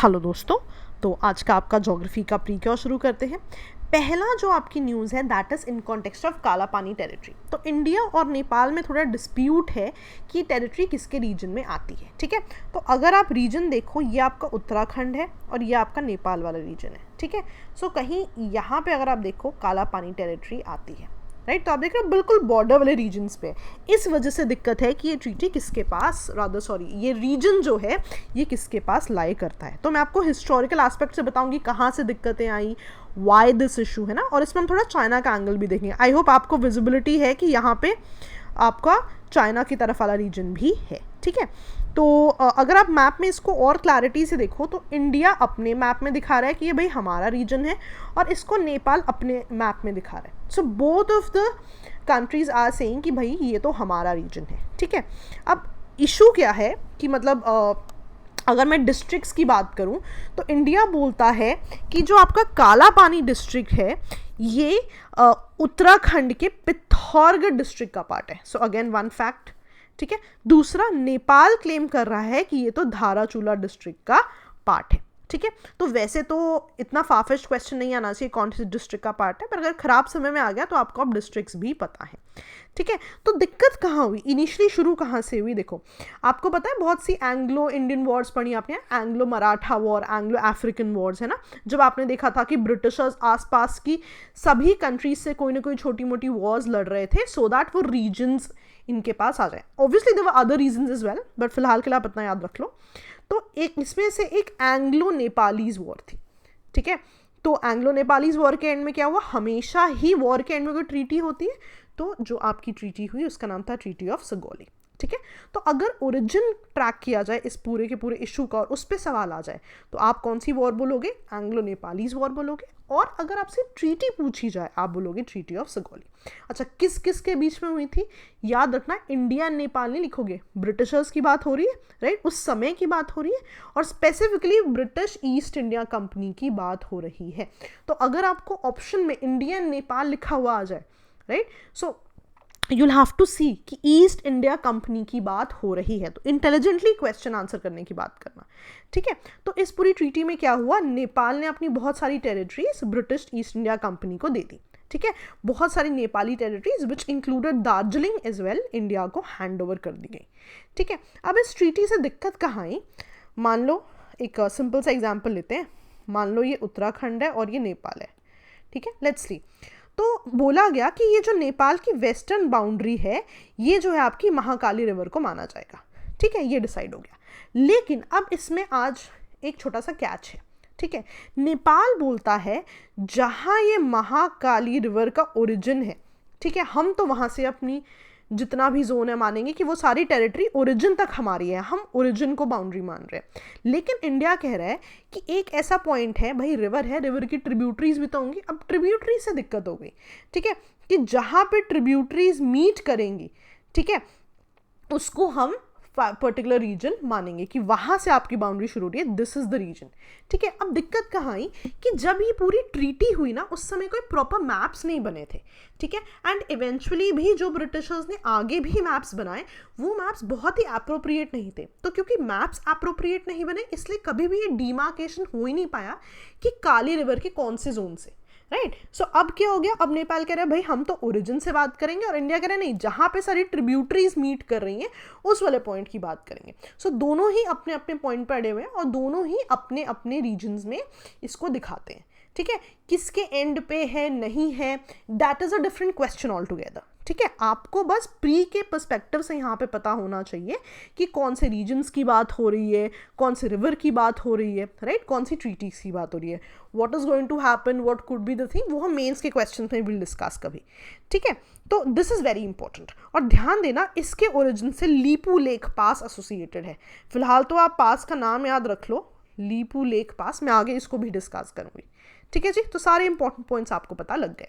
Hello दोस्तों, तो आज का आपका ज्योग्राफी का प्रीक्योर शुरू करते हैं। पहला जो आपकी न्यूज़ है that is in context of काला पानी टेरिटरी। तो इंडिया और नेपाल में थोड़ा डिस्प्यूट है कि टेरिटरी किसके रीजन में आती है। ठीक है, तो अगर आप रीजन देखो, ये आपका उत्तराखंड है और ये आपका नेपाल वाला रीजन है। ठीक है, सो कहीं यहाँ पे अगर आप देखो काला पानी टेरिटरी आती है, राइट। तो आप देख रहे हो बिल्कुल बॉर्डर वाले रीजन्स पे। इस वजह से दिक्कत है कि ये ट्रीटी किसके पास, रादर सॉरी, ये रीजन जो है ये किसके पास लाई करता है। तो मैं आपको हिस्टोरिकल एस्पेक्ट से बताऊंगी कहाँ से दिक्कतें आई, वाई दिस इशू, है ना। और इसमें हम थोड़ा चाइना का एंगल भी देखेंगे। आई होप आपको विजिबिलिटी है कि यहाँ पे आपका चाइना की तरफ वाला रीजन भी है। ठीक है, तो अगर आप मैप में इसको और क्लैरिटी से देखो तो इंडिया अपने मैप में दिखा रहा है कि ये भाई हमारा रीजन है, और इसको नेपाल अपने मैप में दिखा रहा है। So both of the countries are saying कि भाई ये तो हमारा रीजन है। ठीक है, अब इशू क्या है कि मतलब अगर मैं डिस्ट्रिक्ट्स की बात करूं तो इंडिया बोलता है कि जो आपका काला पानी डिस्ट्रिक्ट है ये उत्तराखंड के पिथौरागढ़ डिस्ट्रिक्ट का पार्ट है। So again one fact. ठीक है, दूसरा नेपाल क्लेम कर रहा है कि ये तो धाराचूला डिस्ट्रिक्ट का पार्ट है। ठीक है, तो वैसे तो इतना फाफिश्ड क्वेश्चन नहीं आना चाहिए कौन सी डिस्ट्रिक्ट का पार्ट है, पर अगर खराब समय में आ गया तो आपको अब डिस्ट्रिक्ट्स भी पता है। ठीक है, तो दिक्कत कहाँ हुई, इनिशियली शुरू कहाँ से हुई? देखो, आपको पता है बहुत सी एंग्लो इंडियन वॉर्स पढ़ी आपने, Anglo Maratha war, Anglo African Wars, है ना। जब आपने देखा था कि ब्रिटिशर्स आसपास की सभी कंट्रीज से कोई ना कोई छोटी मोटी वॉर्स लड़ रहे थे सो दैट वो रीजन्स इनके पास आ जाए। Obviously there were other reasons as well, but फिलहाल के लिए आप इतना याद रख लो। तो एक इसमें से एक एंग्लो नेपालीज वॉर थी। ठीक है, तो एंग्लो नेपालीज वॉर के एंड में क्या हुआ, हमेशा ही वॉर के एंड में कोई ट्रीटी होती है, तो जो आपकी ट्रीटी हुई उसका नाम था ट्रीटी ऑफ सगौली। ठीक है, तो अगर ओरिजिन ट्रैक किया जाए इस पूरे के पूरे इशू का और उस पर सवाल आ जाए तो आप कौन सी वॉर बोलोगे? एंग्लो नेपालीज वॉर बोलोगे। और अगर आपसे ट्रीटी पूछी जाए आप बोलोगे ट्रीटी ऑफ सगौली। अच्छा, किस किस के बीच में हुई थी? याद रखना, इंडिया एंड नेपाल नहीं लिखोगे, ब्रिटिशर्स की बात हो रही है, राइट, उस समय की बात हो रही है, और specifically British East India company की बात हो रही है। तो अगर आपको ऑप्शन में इंडिया एंड नेपाल लिखा हुआ आ जाए, right, so you'll have to see कि ईस्ट इंडिया कंपनी की बात हो रही है। तो इंटेलिजेंटली क्वेश्चन आंसर करने की बात करना। ठीक है, तो इस पूरी ट्रीटी में क्या हुआ, नेपाल ने अपनी बहुत सारी territories British East India company को दे दी। ठीक है, बहुत सारी Nepali territories which included Darjeeling as well India को हैंड ओवर कर दी गई। ठीक है, अब इस ट्रीटी से दिक्कत कहाँ आई? मान लो एक सिंपल सा एग्जाम्पल लेते हैं। मान लो ये उत्तराखंड है और ये नेपाल है। ठीक है, लेट्स सी। तो बोला गया कि ये जो नेपाल की वेस्टर्न बाउंड्री है ये जो है आपकी महाकाली रिवर को माना जाएगा। ठीक है, ये डिसाइड हो गया। लेकिन अब इसमें आज एक छोटा सा कैच है। ठीक है, नेपाल बोलता है जहां ये महाकाली रिवर का ओरिजिन है, ठीक है, हम तो वहां से अपनी जितना भी जोन है मानेंगे कि वो सारी टेरिटरी ओरिजिन तक हमारी है, हम ओरिजिन को बाउंड्री मान रहे हैं। लेकिन इंडिया कह रहा है कि एक ऐसा पॉइंट है, भाई रिवर है, रिवर की ट्रिब्यूटरीज भी तो होंगी। अब ट्रिब्यूटरी से दिक्कत हो गई। ठीक है, कि जहां पे ट्रिब्यूटरीज मीट करेंगी, ठीक है, उसको हम पर्टिकुलर रीजन मानेंगे कि वहां से आपकी बाउंड्री शुरू हो रही है, दिस इज द रीजन। ठीक है, अब दिक्कत कहाँ आई कि जब ये पूरी ट्रीटी हुई ना उस समय कोई प्रॉपर मैप्स नहीं बने थे। ठीक है, एंड इवेंचुअली भी जो ब्रिटिशर्स ने आगे भी मैप्स बनाए वो मैप्स बहुत ही अप्रोप्रिएट नहीं थे। तो क्योंकि मैप्स अप्रोप्रिएट नहीं बने इसलिए कभी भी ये डिमार्केशन हो ही नहीं पाया कि काली रिवर के कौन से जोन से, राइट। सो अब क्या हो गया, अब नेपाल कह रहा है भाई हम तो ओरिजिन से बात करेंगे, और इंडिया कह रहा है नहीं, जहां पे सारी ट्रिब्यूटरीज मीट कर रही हैं उस वाले पॉइंट की बात करेंगे। सो दोनों ही अपने अपने पॉइंट पर अड़े हुए हैं और दोनों ही अपने अपने रीजन्स में इसको दिखाते हैं। ठीक है, किसके एंड पे है नहीं है, that is a different question all together. ठीक है, आपको बस प्री के पर्सपेक्टिव से यहाँ पे पता होना चाहिए कि कौन से रीजन्स की बात हो रही है, कौन से रिवर की बात हो रही है, राइट, कौन सी ट्रीटीज की बात हो रही है, what is going to happen, what could be the thing, वो हम मेंस के क्वेश्चन में विल डिस्कस कभी। ठीक है, तो दिस इज वेरी इंपॉर्टेंट। और ध्यान देना इसके ओरिजिन से लीपू लेक पास एसोसिएटेड है। फिलहाल तो आप पास का नाम याद रख लो, लीपू लेक पास, मैं आगे इसको भी डिस्कस करूंगी। ठीक है जी, तो सारे इंपॉर्टेंट पॉइंट्स आपको पता लग गए।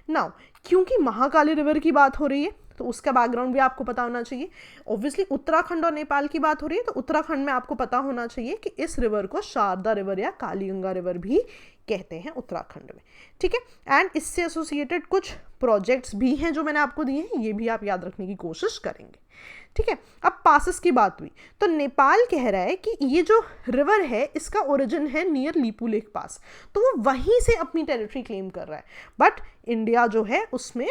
नाउ क्योंकि महाकाली रिवर की बात हो रही है तो उसका बैकग्राउंड भी आपको पता होना चाहिए। ऑब्वियसली उत्तराखंड और नेपाल की बात हो रही है तो उत्तराखंड में आपको पता होना चाहिए कि इस रिवर को शारदा रिवर या कालीगंगा रिवर भी कहते हैं उत्तराखंड में। ठीक है, एंड इससे एसोसिएटेड कुछ प्रोजेक्ट्स भी हैं जो मैंने आपको दिए हैं, ये भी आप याद रखने की कोशिश करेंगे। ठीक है, अब पासेस की बात हुई तो नेपाल कह रहा है कि ये जो रिवर है इसका ओरिजिन है नियर लीपू लेक पास, तो वो वहीं से अपनी टेरिटरी क्लेम कर रहा है, बट इंडिया जो है उसमें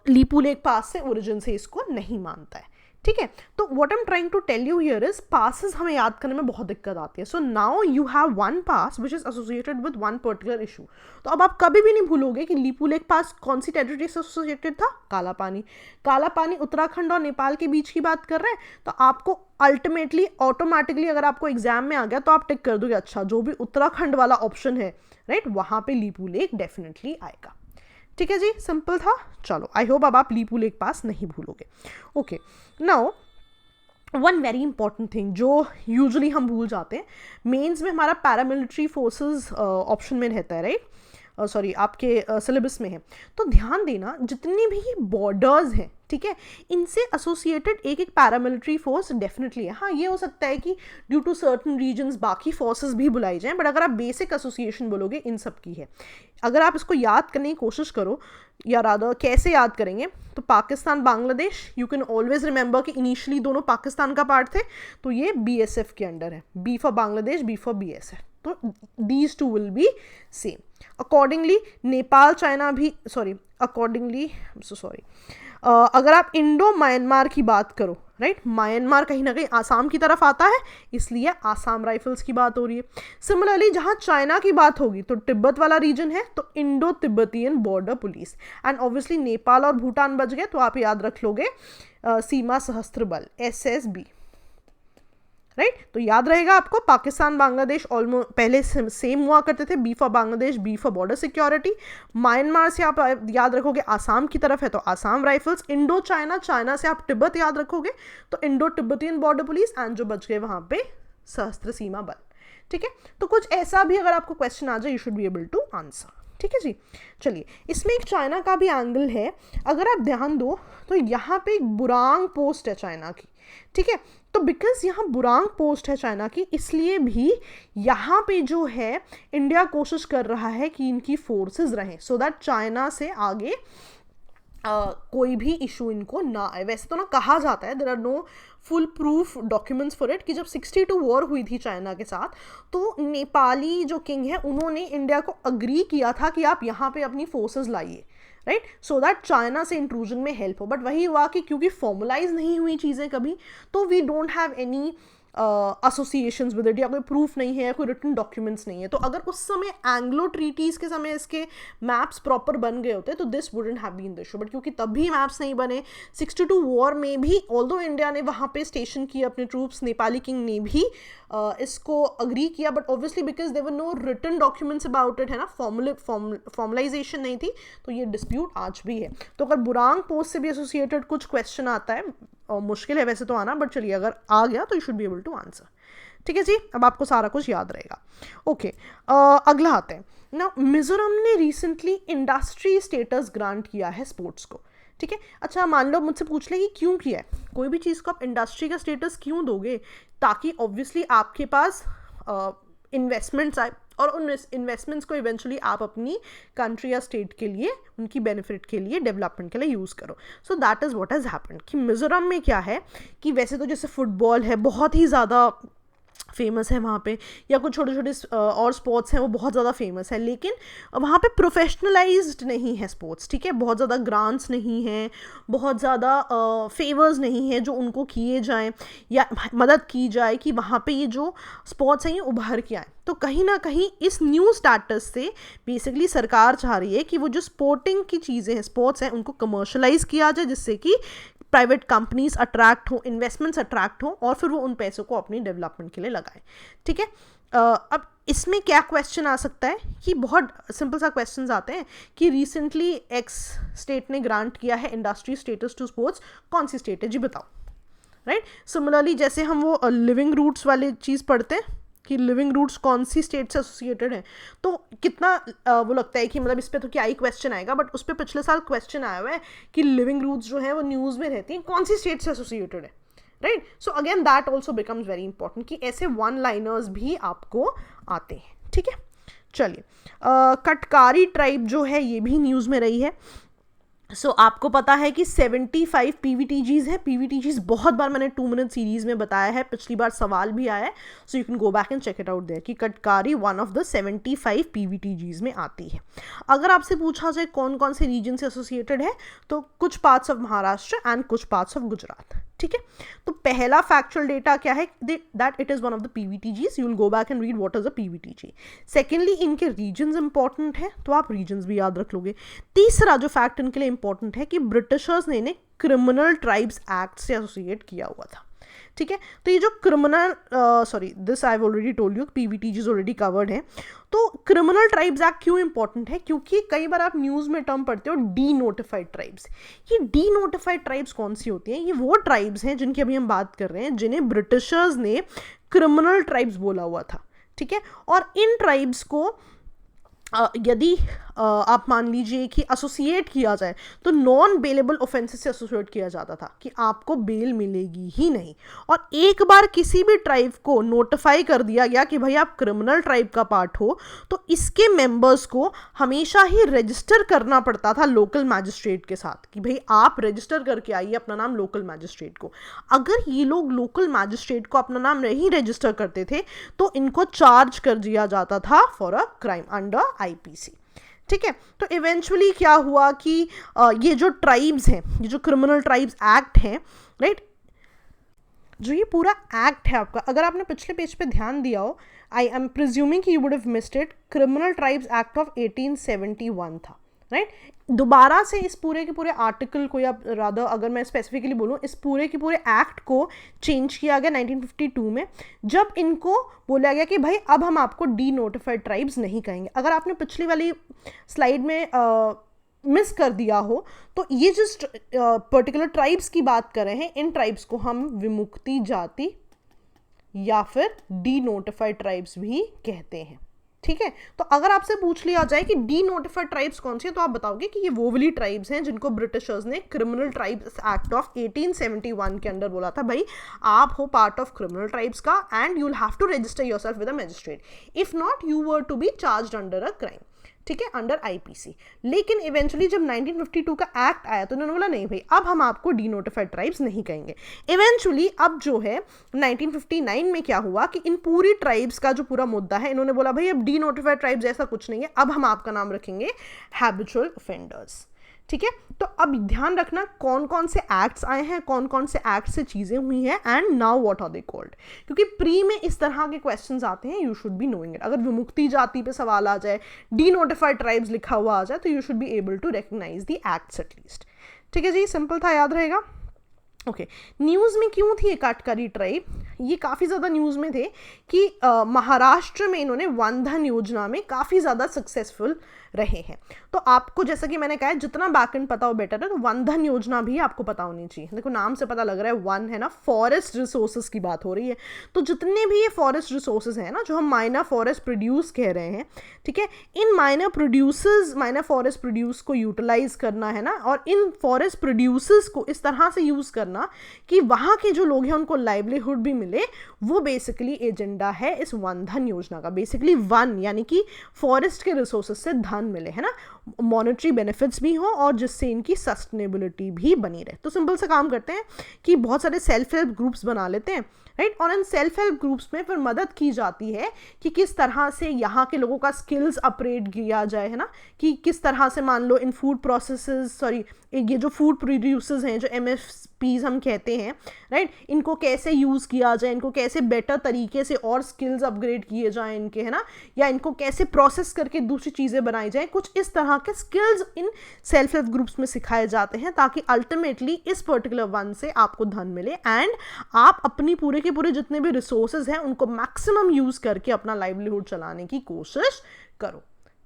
लीपू लेक पास से ओरिजिन से इसको नहीं मानता है। ठीक है, तो what I am trying to tell you here is passes हमें याद करने में बहुत दिक्कत आती है। So now you have one pass which is associated with one particular issue. तो अब आप कभी भी नहीं भूलोगे कि लीपू लेक पास कौन सी टेरिटरी से एसोसिएटेड था, काला पानी। काला पानी उत्तराखंड और नेपाल के बीच की बात कर रहे हैं, तो आपको अल्टीमेटली ऑटोमेटिकली अगर आपको एग्जाम में आ गया तो आप टिक कर दोगे अच्छा जो भी उत्तराखंड वाला ऑप्शन है राइट, वहां पे लीपू लेक डेफिनेटली आएगा। ठीक है जी, सिंपल था। चलो आई होप अब आप लीपू लेक पास नहीं भूलोगे। Okay, now one very important thing जो यूजुअली हम भूल जाते हैं, मेंस में हमारा पैरामिलिट्री फोर्सेस ऑप्शन में रहता है राइट, सॉरी आपके सिलेबस में है, तो ध्यान देना जितनी भी बॉर्डर्स हैं ठीक है, इनसे एसोसिएटेड एक एक पैरामिलिट्री फोर्स डेफिनेटली है। हाँ, ये हो सकता है कि ड्यू टू सर्टन रीजन्स बाकी फोर्सेस भी बुलाई जाएं, बट अगर आप बेसिक एसोसिएशन बोलोगे इन सब की है। अगर आप इसको याद करने की कोशिश करो, या रादर कैसे याद करेंगे, तो Pakistan Bangladesh, you can always remember कि इनिशियली दोनों पाकिस्तान का पार्ट थे, तो ये बीएसएफ के अंडर है, B for Bangladesh, B for BSF, तो these two will be same. Accordingly Nepal China भी अकॉर्डिंगली अगर आप इंडो म्यांमार की बात करो राइट, म्यांमार कहीं ना कहीं आसाम की तरफ आता है, इसलिए आसाम राइफल्स की बात हो रही है। सिमिलरली जहां चाइना की बात होगी तो तिब्बत वाला रीजन है, तो Indo Tibetan border police, and obviously Nepal और भूटान बच गए, तो आप याद रख लोगे सीमा सशस्त्र बल SSB राइट। तो याद रहेगा आपको पाकिस्तान बांग्लादेश ऑलमोस्ट पहले सेम हुआ करते थे, B for Bangladesh, B for border security. Myanmar से आप याद रखोगे आसाम की तरफ है तो Assam rifles. Indo China, China से आप तिब्बत याद रखोगे तो Indo Tibetan border police, and जो बच गए वहां पे सशस्त्र सीमा बल। ठीक है, तो कुछ ऐसा भी अगर आपको क्वेश्चन आ जाए you should be able to answer. ठीक है जी, चलिए इसमें एक चाइना का भी एंगल है, अगर आप ध्यान दो तो यहाँ पे एक बुरांग पोस्ट है चाइना की। ठीक है, तो बिकॉज यहाँ बुरांग पोस्ट है चाइना की, इसलिए भी यहाँ पे जो है इंडिया कोशिश कर रहा है कि इनकी फोर्सेस रहें, सो दैट चाइना से आगे कोई भी इशू इनको ना आए। वैसे तो ना कहा जाता है, there are no full proof documents for it, कि जब 62 वॉर हुई थी चाइना के साथ, तो नेपाली जो किंग है उन्होंने इंडिया को अग्री किया था कि आप यहाँ पे अपनी फोर्सेस लाइए राइट, सो दैट चाइना से इंट्रूजन में हेल्प हो। बट वही हुआ कि क्योंकि फॉर्मलाइज नहीं हुई चीज़ें कभी, तो we don't have any associations with it, या कोई प्रूफ नहीं है या कोई रिटन डॉक्यूमेंट्स नहीं है। तो अगर उस समय एंग्लो ट्रीटीज के समय इसके मैप्स प्रॉपर बन गए होते तो this wouldn't have been the issue, but क्योंकि तब भी मैप्स नहीं बने, 62 वॉर में भी ऑल्दो इंडिया ने वहाँ पे स्टेशन किए अपने ट्रूप्स, नेपाली किंग ने भी इसको अग्री किया, but obviously because there were no written documents about it, है ना, फॉर्मलाइजेशन नहीं थी, तो ये डिस्प्यूट आज भी है। तो अगर बुरांग पोस्ट से भी एसोसिएटेड कुछ क्वेश्चन आता है, और मुश्किल है वैसे तो आना, बट चलिए अगर आ गया तो you should be able to answer. ठीक है जी, अब आपको सारा कुछ याद रहेगा। ओके, अगला आते हैं ना, मिजोरम ने रिसेंटली इंडस्ट्री स्टेटस ग्रांट किया है स्पोर्ट्स को। ठीक है, अच्छा मान लो मुझसे पूछ ले कि क्यों किया है, कोई भी चीज़ को आप इंडस्ट्री का स्टेटस क्यों दोगे, ताकि ऑब्वियसली आपके पास इन्वेस्टमेंट्स आए, और उन इन्वेस्टमेंट्स को इवेंचुअली आप अपनी कंट्री या स्टेट के लिए, उनकी बेनिफिट के लिए, डेवलपमेंट के लिए यूज़ करो। So that is what has happened कि मिजोरम में क्या है कि वैसे तो जैसे फुटबॉल है बहुत ही ज़्यादा फेमस है वहाँ पे, या कुछ छोटे छोटे और स्पोर्ट्स हैं वो बहुत ज़्यादा फेमस है, लेकिन वहाँ पे प्रोफेशनलाइज्ड नहीं है स्पोर्ट्स। ठीक है, बहुत ज़्यादा ग्रांट्स नहीं हैं, बहुत ज़्यादा फेवर्स नहीं है जो उनको किए जाएं या मदद की जाए कि वहाँ पे ये जो स्पोर्ट्स हैं ये उभर के आए। तो कहीं ना कहीं इस न्यू स्टेटस से बेसिकली सरकार चाह रही है कि वो जो स्पोर्टिंग की चीज़ें हैं, स्पोर्ट्स हैं, उनको कमर्शलाइज किया जाए, जिससे कि प्राइवेट कंपनीज अट्रैक्ट हो, इन्वेस्टमेंट्स अट्रैक्ट हो, और फिर वो उन पैसों को अपनी डेवलपमेंट के लिए लगाएं। ठीक है, अब इसमें क्या क्वेश्चन आ सकता है कि बहुत सिंपल सा क्वेश्चन आते हैं कि रिसेंटली एक्स स्टेट ने ग्रांट किया है इंडस्ट्री स्टेटस टू स्पोर्ट्स, कौन सी स्टेट है जी बताओ राइट। सिमिलरली जैसे हम वो लिविंग रूट्स वाली चीज़ पढ़ते हैं कि लिविंग रूट्स कौन सी स्टेट से एसोसिएटेड है, तो कितना वो लगता है कि मतलब इस पे तो क्या ही क्वेश्चन आएगा, बट उस पर पिछले साल क्वेश्चन आया हुआ है कि लिविंग रूट्स जो है वो न्यूज़ में रहती हैं, कौन सी स्टेट से एसोसिएटेड है right. So again that also becomes very important कि ऐसे वन लाइनर्स भी आपको आते हैं। ठीक है, चलिए कटकारी ट्राइब जो है ये भी न्यूज़ में रही है, आपको पता है कि 75 पीवीटीजीज है। पीवीटीजीज बहुत बार मैंने 2 मिनट सीरीज में बताया है, पिछली बार सवाल भी आया है, so you can go back and check it out there कि Katkari one of the 75 PVTGs में आती है। अगर आपसे पूछा जाए कौन कौन से रीजन से एसोसिएटेड है, तो कुछ पार्ट्स ऑफ महाराष्ट्र एंड कुछ पार्ट्स ऑफ गुजरात। ठीक है, तो पहला फैक्चुअल डेटा क्या है, that it is one of the PVTGs. You will go back and read what is a PVTG. Secondly, इनके रीजन्स इंपॉर्टेंट है, तो आप रीजन्स भी याद रख लोगे। तीसरा जो फैक्ट इनके लिए इंपॉर्टेंट है कि ब्रिटिशर्स ने इन्हें क्रिमिनल ट्राइब्स एक्ट से एसोसिएट किया हुआ था। ठीक है, तो ये जो criminal this I have already told you, PVTGs already covered है। तो क्रिमिनल ट्राइब्स एक्ट क्यों इंपॉर्टेंट है, क्योंकि कई बार आप न्यूज में टर्म पढ़ते हो डी नोटिफाइड ट्राइब्स। ये डी नोटिफाइड ट्राइब्स कौन सी होती हैं, ये वो ट्राइब्स हैं जिनकी अभी हम बात कर रहे हैं, जिन्हें ब्रिटिशर्स ने क्रिमिनल ट्राइब्स बोला हुआ था। ठीक है, और इन ट्राइब्स को यदि आप मान लीजिए कि एसोसिएट किया जाए तो नॉन बेलेबल ऑफेंसेस से एसोसिएट किया जाता था कि आपको बेल मिलेगी ही नहीं। और एक बार किसी भी ट्राइब को नोटिफाई कर दिया गया कि भाई आप क्रिमिनल ट्राइब का पार्ट हो, तो इसके मेंबर्स को हमेशा ही रजिस्टर करना पड़ता था लोकल मैजिस्ट्रेट के साथ कि भाई आप रजिस्टर करके आइए अपना नाम लोकल मैजिस्ट्रेट को। अगर ये लोग लोकल मैजिस्ट्रेट को अपना नाम नहीं रजिस्टर करते थे तो इनको चार्ज कर दिया जाता था for a crime under IPC. ठीक है, तो इवेंचुअली क्या हुआ कि ये जो ट्राइब्स हैं, ये जो क्रिमिनल ट्राइब्स एक्ट है, राइट, जो ये पूरा एक्ट है आपका, अगर आपने पिछले पेज पे ध्यान दिया हो, आई एम प्रिज्यूमिंग कि you would have missed it, criminal tribes act of 1871 था, राइट। दोबारा से इस पूरे के पूरे आर्टिकल को, या रादर अगर मैं स्पेसिफिकली बोलूँ, इस पूरे के पूरे एक्ट को चेंज किया गया 1952 में, जब इनको बोला गया कि भाई अब हम आपको डी नोटिफाइड ट्राइब्स नहीं कहेंगे। अगर आपने पिछली वाली स्लाइड में मिस कर दिया हो, तो ये जिस पर्टिकुलर ट्राइब्स की बात कर रहे हैं, इन ट्राइब्स को हम विमुक्ति जाति या फिर डी नोटिफाइड ट्राइब्स भी कहते हैं। ठीक है, तो अगर आपसे पूछ लिया जाए कि डी नोटिफाइड ट्राइब्स कौन सी है, तो आप बताओगे कि ये वो वाली ट्राइब्स हैं जिनको ब्रिटिशर्स ने क्रिमिनल ट्राइब्स एक्ट ऑफ 1871 के अंदर बोला था भाई आप हो पार्ट ऑफ क्रिमिनल ट्राइब्स का and you will have to register yourself with a magistrate, if not you were to be charged under a crime. ठीक है, अंडर आईपीसी। लेकिन इवेंचुअली जब 1952 का एक्ट आया तो उन्होंने बोला नहीं भाई अब हम आपको डी नोटिफाइड ट्राइब्स नहीं कहेंगे। इवेंचुअली अब जो है 1959 में क्या हुआ कि इन पूरी ट्राइब्स का जो पूरा मुद्दा है, इन्होंने बोला भाई अब डी नोटिफाइड ट्राइब्स ऐसा कुछ नहीं है, अब हम आपका नाम रखेंगे हैबिचुअल ऑफेंडर्स। ठीक है, तो अब ध्यान रखना कौन कौन से एक्ट्स आए हैं, कौन कौन से एक्ट से चीज़ें हुई हैं, and now what are they called, क्योंकि प्री में इस तरह के क्वेश्चंस आते हैं, you should be knowing it. अगर विमुक्ति जाति पे सवाल आ जाए, डी नोटिफाइड ट्राइब्स लिखा हुआ आ जाए, तो you should be able to recognise the acts at least. ठीक है जी, सिंपल था, याद रहेगा। ओके, न्यूज़ में क्यों थी ये काटकारी ट्राइब, ये काफ़ी ज़्यादा न्यूज़ में थे कि महाराष्ट्र में इन्होंने वन धन योजना में काफ़ी ज़्यादा सक्सेसफुल रहे हैं। तो आपको जैसा कि मैंने कहा है जितना बैकएंड पता हो बेटर है, तो वन धन योजना भी आपको पता होनी चाहिए। देखो नाम से पता लग रहा है वन है ना, फॉरेस्ट रिसोर्सेज की बात हो रही है, तो जितने भी ये फॉरेस्ट रिसोर्सेज हैं ना, जो हम माइनर फॉरेस्ट प्रोड्यूस कह रहे हैं, ठीक है, इन माइनर फॉरेस्ट प्रोड्यूस को यूटिलाइज करना है ना, और इन फॉरेस्ट प्रोड्यूसर्स को इस तरह से यूज़ करना कि वहाँ के जो लोग हैं उनको लाइवलीहुड भी मिले, वो बेसिकली एजेंडा है इस वन धन योजना का। बेसिकली वन यानी कि फॉरेस्ट के रिसोर्सेज से धन मिले, है ना, मॉनेटरी बेनिफिट्स भी हो और जिससे इनकी सस्टेनेबिलिटी भी बनी रहे। तो सिंपल से काम करते हैं कि बहुत सारे सेल्फ हेल्प ग्रुप्स बना लेते हैं, राइट, और इन सेल्फ हेल्प ग्रुप्स में फिर मदद की जाती है कि किस तरह से यहाँ के लोगों का स्किल्स अपग्रेड किया जाए, है ना, कि किस तरह से मान लो इन फूड प्रोसेसेस, ये जो फूड प्रोड्यूसर्स हैं, जो MSPs हम कहते हैं, राइट, इनको कैसे यूज़ किया जाए, इनको कैसे बेटर तरीके से और स्किल्स अपग्रेड किए जाएं इनके, है ना, या इनको कैसे प्रोसेस करके दूसरी चीज़ें बनाई जाएं। कुछ इस तरह के skills in self help groups में सिखाए जाते हैं ताकि अल्टीमेटली इस पर्टिकुलर वन से आपको धन मिले एंड आप अपनी पूरे के पूरे जितने भी रिसोर्सेज हैं उनको मैक्सिमम यूज़ करके अपना लाइवलीहुड चलाने की कोशिश करो।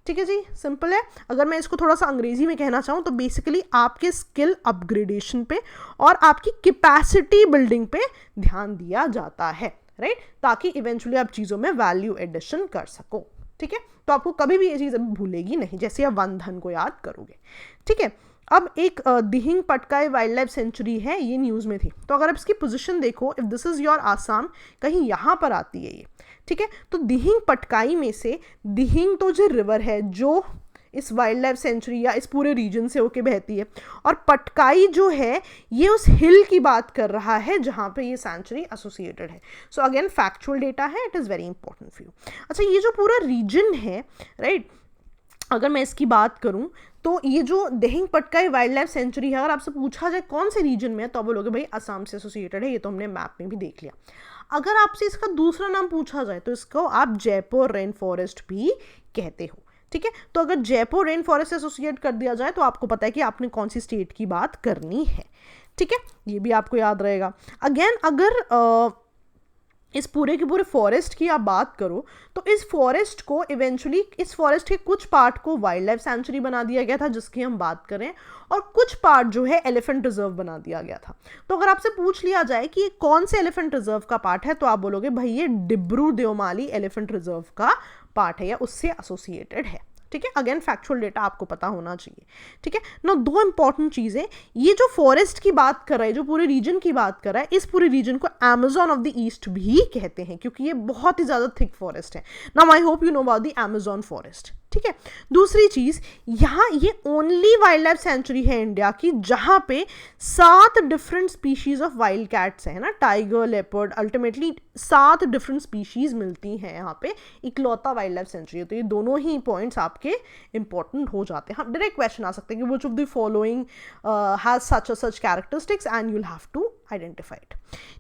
ठीक है जी, सिंपल है। अगर मैं इसको थोड़ा सा अंग्रेजी में कहना चाहूँ तो बेसिकली आपके स्किल अपग्रेडेशन पे और आपकी कैपेसिटी बिल्डिंग पे ध्यान दिया जाता है, राइट, ताकि इवेंचुअली आप चीज़ों में वैल्यू एडिशन कर सको। ठीक है, तो आपको कभी भी ये चीज़ अभी भूलेगी नहीं, जैसे आप वन धन को याद करोगे। ठीक है, अब एक Dihing Patkai wild life sanctuary है, ये न्यूज़ में थी, तो अगर आप इसकी पोजीशन देखो, if this is your Assam, कहीं यहाँ पर आती है ये। ठीक है, तो दिहिंग पटकाई में से दिहिंग तो जो रिवर है जो इस वाइल्ड लाइफ सेंचुरी या इस पूरे रीजन से होके बहती है, और पटकाई जो है ये उस हिल की बात कर रहा है जहाँ पे ये सेंचुरी एसोसिएटेड है. सो अगेन फैक्चुअल डेटा है, it is very important for you. अच्छा, ये जो पूरा रीजन है, राइट, अगर मैं इसकी बात करूं तो ये जो Dihing Patkai wild life sanctuary है, अगर आपसे पूछा जाए कौन से रीजन में है तो आप बोलोगे भाई असम से एसोसिएटेड है. ये तो हमने मैप में भी देख लिया. अगर आपसे इसका दूसरा नाम पूछा जाए तो इसको आप जयपुर रेन फॉरेस्ट भी कहते हो. ठीक है, तो अगर जयपुर रेन फॉरेस्ट एसोसिएट कर दिया जाए तो आपको पता है कि आपने कौन सी स्टेट की बात करनी है. ठीक है, ये भी आपको याद रहेगा. अगेन अगर इस पूरे के पूरे फॉरेस्ट की आप बात करो तो इस फॉरेस्ट को इवेंचुअली, इस फॉरेस्ट के कुछ पार्ट को वाइल्ड लाइफ सेंचुरी बना दिया गया था जिसकी हम बात करें, और कुछ पार्ट जो है एलिफेंट रिजर्व बना दिया गया था. तो अगर आपसे पूछ लिया जाए कि ये कौन से एलिफेंट रिजर्व का पार्ट है तो आप बोलोगे भाई ये डिब्रू देओमाली एलिफेंट रिजर्व का पार्ट है या उससे एसोसिएटेड है. ठीक है, अगेन फैक्चुअल डेटा आपको पता होना चाहिए. ठीक है ना, दो इंपॉर्टेंट चीज़ें, ये जो फॉरेस्ट की बात कर रहा है, जो पूरे रीजन की बात कर रहा है, इस पूरे रीजन को अमेजोन ऑफ द ईस्ट भी कहते हैं क्योंकि ये बहुत ही ज़्यादा थिक फॉरेस्ट है. Now I hope you know about the Amazon forest. ठीक है, दूसरी चीज़, यहाँ ये ओनली वाइल्ड लाइफ सेंचुरी है इंडिया की जहाँ पे 7 different species of wild cats है ना, tiger, leopard, ultimately 7 different species मिलती हैं यहाँ पे. इकलौता वाइल्ड लाइफ सेंचुरी है. तो ये दोनों ही पॉइंट्स आपके इंपॉर्टेंट हो जाते हैं. हम डायरेक्ट क्वेश्चन आ सकते हैं कि which of the following has such characteristics and you'll have to identify it.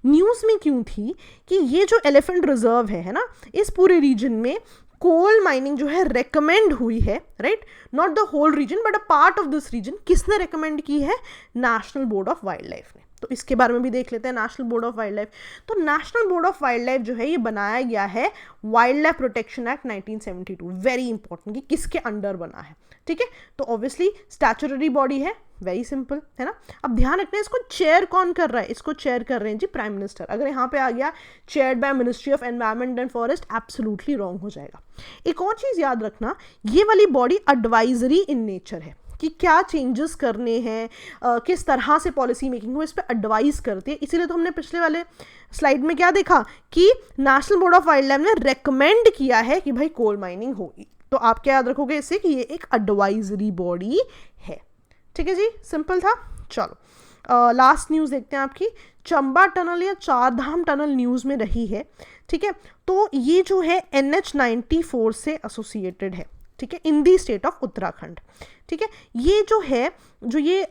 News में क्यों थी कि ये जो एलिफेंट रिजर्व है ना, इस पूरे रीजन में कोल माइनिंग जो है रेकमेंड हुई है, right, not the whole region but a part of this region. किसने रेकमेंड की है? National board of wildlife ने. तो इसके बारे में भी देख लेते हैं, national board of wildlife. तो national board of wildlife जो है ये बनाया गया है wildlife protection act 1972. Very important कि किसके अंडर बना है. ठीक है, तो ऑब्वियसली स्टैट्यूटरी बॉडी है, वेरी सिंपल है ना. अब ध्यान रखना है इसको चेयर कौन कर रहा है, इसको चेयर कर रहे हैं जी प्राइम मिनिस्टर. अगर यहाँ पे आ गया chaired by ministry of environment and forest, absolutely wrong हो जाएगा. एक और चीज़ याद रखना, ये वाली बॉडी एडवाइजरी इन नेचर है कि क्या चेंजेस करने हैं, किस तरह से पॉलिसी मेकिंग हो, इस पर एडवाइस करती है. इसीलिए तो हमने पिछले वाले स्लाइड में क्या देखा कि national board of wildlife ने रेकमेंड किया है कि भाई कोल माइनिंग होगी. तो आप क्या याद रखोगे इससे कि ये एक एडवाइजरी बॉडी है. ठीक है जी, सिंपल था. चलो लास्ट न्यूज़ देखते हैं आपकी. चंबा टनल या चार धाम टनल न्यूज़ में रही है. ठीक है, तो ये जो है NH94 से एसोसिएटेड है. ठीक है, इन दी स्टेट ऑफ उत्तराखंड. ठीक है, ये जो है, जो ये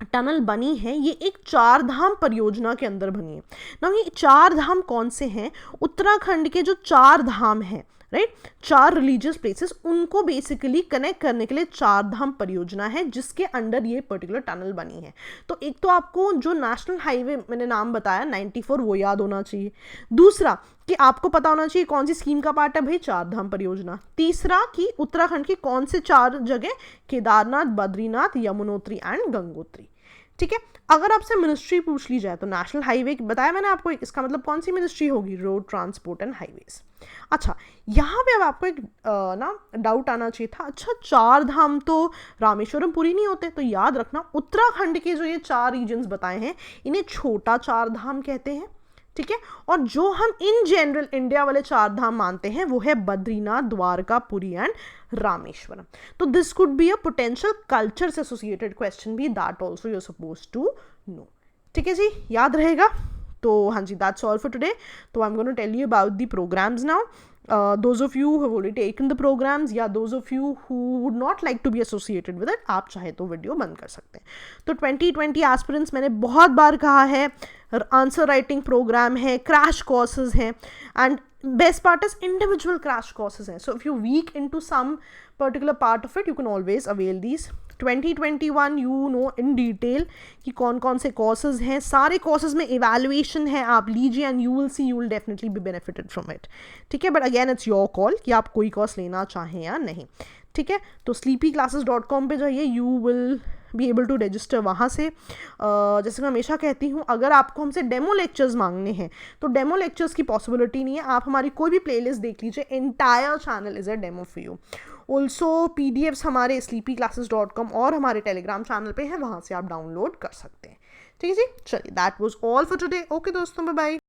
टनल बनी है, ये एक चार धाम परियोजना के अंदर बनी है ना. ये चार धाम कौन से हैं? उत्तराखंड के जो चार धाम हैं, राइट, 4 रिलीजियस प्लेसेस, उनको बेसिकली कनेक्ट करने के लिए चार धाम परियोजना है जिसके अंडर ये पर्टिकुलर टनल बनी है. तो एक तो आपको जो नेशनल हाईवे मैंने नाम बताया 94, वो याद होना चाहिए. दूसरा कि आपको पता होना चाहिए कौन सी स्कीम का पार्ट है भाई, चार धाम परियोजना. तीसरा कि उत्तराखंड की कौन से 4 जगह, केदारनाथ, बद्रीनाथ, यमुनोत्री एंड गंगोत्री. ठीक है, अगर आपसे मिनिस्ट्री पूछ ली जाए तो नेशनल हाईवे बताया मैंने आपको, इसका मतलब कौन सी मिनिस्ट्री होगी? Road transport and highways. अच्छा, यहाँ पे अब आपको एक ना डाउट आना चाहिए था, अच्छा चार धाम तो रामेश्वरम पूरी नहीं होते, तो याद रखना उत्तराखंड के जो ये 4 रीजन्स बताए हैं इन्हें छोटा चार धाम कहते हैं. ठीक है, और जो हम इन जनरल इंडिया वाले 4 धाम मानते हैं वो है बद्रीनाथ, द्वारका, पुरी एंड रामेश्वरम. तो this could be a potential culture से एसोसिएटेड क्वेश्चन भी, that also you are suppose to know. ठीक है जी, याद रहेगा. तो हाँ जी, दैट्स ऑल फॉर टुडे. तो I am going to tell you about the programmes now. Those of you who have already taken the programs या those of you who would not like to be associated with it, आप चाहे तो video बंद कर सकते हैं. तो 2020 aspirants, मैंने बहुत बार कहा है, आंसर राइटिंग प्रोग्राम है, क्रैश कोर्सेज हैं, and best part is individual crash courses हैं. So if you weak into some particular part of it, you can always avail these. 2021 you know in detail कि कौन कौन से courses हैं. सारे courses में इवैल्यूएशन है, आप लीजिए and you will see, you will definitely be benefited from it. ठीक है, but again it's your call कि आप कोई कोर्स लेना चाहें या नहीं. ठीक है, तो sleepyclasses.com पे जाइए, you will be able to register वहाँ से. जैसे मैं हमेशा कहती हूँ, अगर आपको हमसे डेमो लेक्चर्स मांगने हैं तो डेमो लेक्चर्स की पॉसिबिलिटी नहीं है. आप हमारी कोई भी प्लेलिस्ट देख लीजिए, entire channel is a demo for you. Also PDFs हमारे sleepyclasses.com और हमारे टेलीग्राम चैनल पे है, वहाँ से आप डाउनलोड कर सकते हैं. ठीक है जी, चलिए, that was all for today. Okay दोस्तों, बाय बाय.